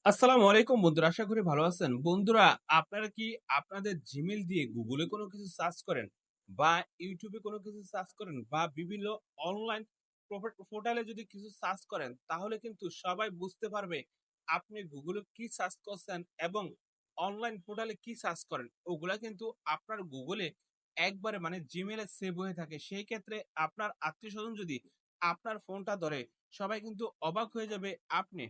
আসসালামু আলাইকুম বন্ধুরা। আশা করি ভালো আছেন। বন্ধুরা, আপনারা কি আপনাদের Gmail দিয়ে Google এ কোনো কিছু সার্চ করেন বা YouTube এ কোনো কিছু সার্চ করেন বা বিভিন্ন অনলাইন পোর্টালে যদি কিছু সার্চ করেন, তাহলে কিন্তু সবাই বুঝতে পারবে আপনি Google এ কি সার্চ করছেন এবং অনলাইন পোর্টালে কি সার্চ করেন। ওগুলা কিন্তু আপনার Google এ একবারে মানে Gmail এ সেভ হয়ে থাকে। সেই ক্ষেত্রে আপনার আত্মীয়স্বজন যদি আপনার ফোনটা ধরে, সবাই কিন্তু অবাক হয়ে যাবে আপনি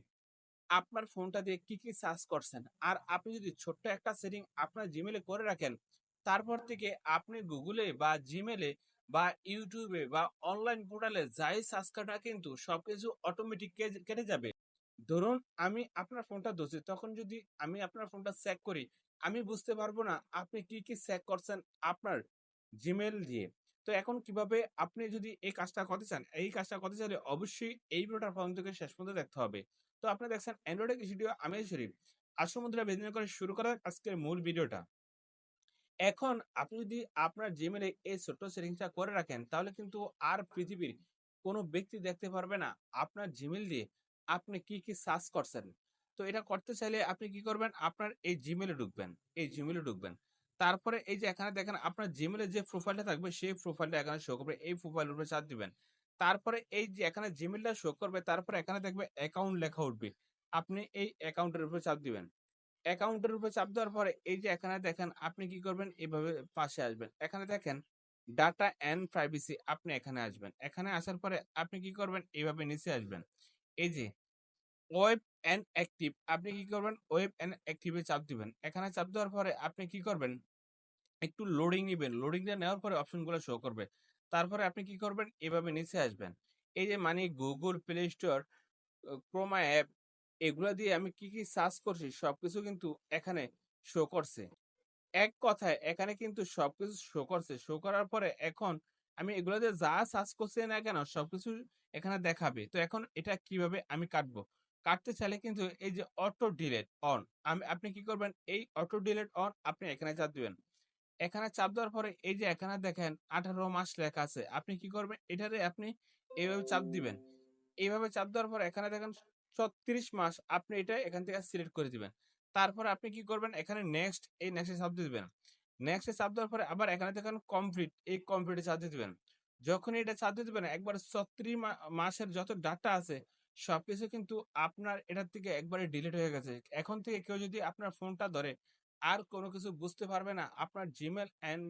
আপনার ফোনটা দিয়ে কি সার্চ করছেন। আর আপনি যদি ছোট্ট একটা সেটিং আপনার Gmail এ করে রাখেন, তারপর থেকে আপনি Google এ বা Gmail এ বা YouTube এ বা অনলাইন পোর্টালে যাই সার্চ করেন না কিন্তু সবকিছু অটোমেটিক কেটে যাবে। ধরুন আমি আপনার ফোনটা ধরছি, তখন যদি আমি আপনার ফোনটা চেক করি, আমি বুঝতে পারবো না আপনি কি চেক করছেন আপনার Gmail দিয়ে। তো এখন কিভাবে আপনি যদি এই কাজটা করতে চান, এই কাজটা করতে চাইলে অবশ্যই এই ভিডিওটা প্রথম থেকে শেষ পর্যন্ত দেখতে হবে। তো আপনারা দেখছেন অ্যান্ড্রয়েড ভিডিও আমি শরীফ। আসল মুদ্রা বেদনা করে শুরু করা যাক আজকের মূল ভিডিওটা। এখন আপনি যদি আপনার Gmail এ এই ছোট্ট সেটিংসটা করে রাখেন, তাহলে কিন্তু আর পৃথিবীর কোনো ব্যক্তি দেখতে পারবে না আপনার Gmail দিয়ে আপনি কি সার্চ করছেন। তো এটা করতে চাইলে আপনি কি করবেন? আপনার এই Gmail এ ঢুকবেন। এই Gmail এ ঢুকবেন। তারপরে এই যে এখানে দেখেন আপনার Gmail এর যে প্রোফাইলটা থাকবে সেই প্রোফাইলটা এখানে শো করবে। এই প্রোফাইলের উপরে চাপ দিবেন। তারপরে এই যে এখানে Gmail টা শো করবে, তারপরে এখানে দেখবে অ্যাকাউন্ট লেখা উঠবে। আপনি এই অ্যাকাউন্টের উপরে চাপ দিবেন। অ্যাকাউন্টের উপরে চাপ দেওয়ার পরে এই যে এখানে দেখেন আপনি কি করবেন, এভাবে পাশে আসবেন। এখানে দেখেন ডাটা অ্যান্ড প্রাইভেসি, আপনি এখানে আসবেন। এখানে আসার পরে আপনি কি করবেন, এভাবে নিচে আসবেন। এই যে ওয়েব অ্যান্ড অ্যাক্টিভ, আপনি কি করবেন, ওয়েব অ্যান্ড অ্যাক্টিভ এ চাপ দিবেন। এখানে চাপ দেওয়ার পরে আপনি কি করবেন, একটু লোডিং নিবেন। লোডিংটা নেওয়ার পরে অপশনগুলো শো করবে। তারপরে আপনি কি করবেন, এভাবে নিচে আসবেন। এই যে মানে Google Play Store, Croma app, এগুলা দিয়ে আমি কি সার্চ করছি সবকিছু কিন্তু এখানে শো করছে। এক কথায় এখানে কিন্তু সবকিছু শো করছে। শো করার পরে এখন আমি এগুলাতে যা সার্চ করছি না কেন সবকিছু এখানে দেখাবে। তো এখন এটা কিভাবে আমি কাটবো? কাটতে চাইলে কিন্তু এই যে অটো ডিলিট অন, আপনি কি করবেন, এই অটো ডিলিট অন আপনি এখানে চাপ দিবেন। এখানে চাপ দেওয়ার পরে এই যে এখানে দেখেন 18 মাস লেখা আছে। আপনি কি করবেন, এটারে আপনি এভাবে চাপ দিবেন। এইভাবে চাপ দেওয়ার পর এখানে দেখেন 36 মাস, আপনি এটা এখান থেকে সিলেক্ট করে দিবেন। তারপর আপনি কি করবেন, এখানে নেক্সট, এই নেক্সট এ চাপ দিয়ে দিবেন। নেক্সট এ চাপ দেওয়ার পরে আবার এখানে দেখেন কমপ্লিট, এই কমপ্লিট এ চাপ দিয়ে দিবেন। যখনই এটা চাপ দিয়ে দিবেন একবার 36 মাসের যত ডাটা আছে সবকিছু কিন্তু আপনার এটার থেকে একবারে ডিলিট হয়ে গেছে। এখন থেকে কেউ যদি আপনার ফোনটা ধরে আর কোনো কিছু বুঝতে পারবে না আপনার Gmail অ্যান্ড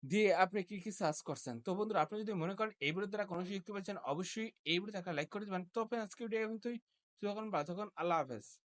দিয়ে আপনি কি সার্চ করছেন। তো বন্ধুরা, আপনি যদি মনে করেন এই ভিডিও দ্বারা কোনো কিছু শিখতে পেরেছেন, অবশ্যই এই ভিডিওতে একটা লাইক করে দিবেন। তো আপনি আজকে ভিডিও পর্যন্তই। তখন ভালো থাকুন। আল্লাহ হাফেজ।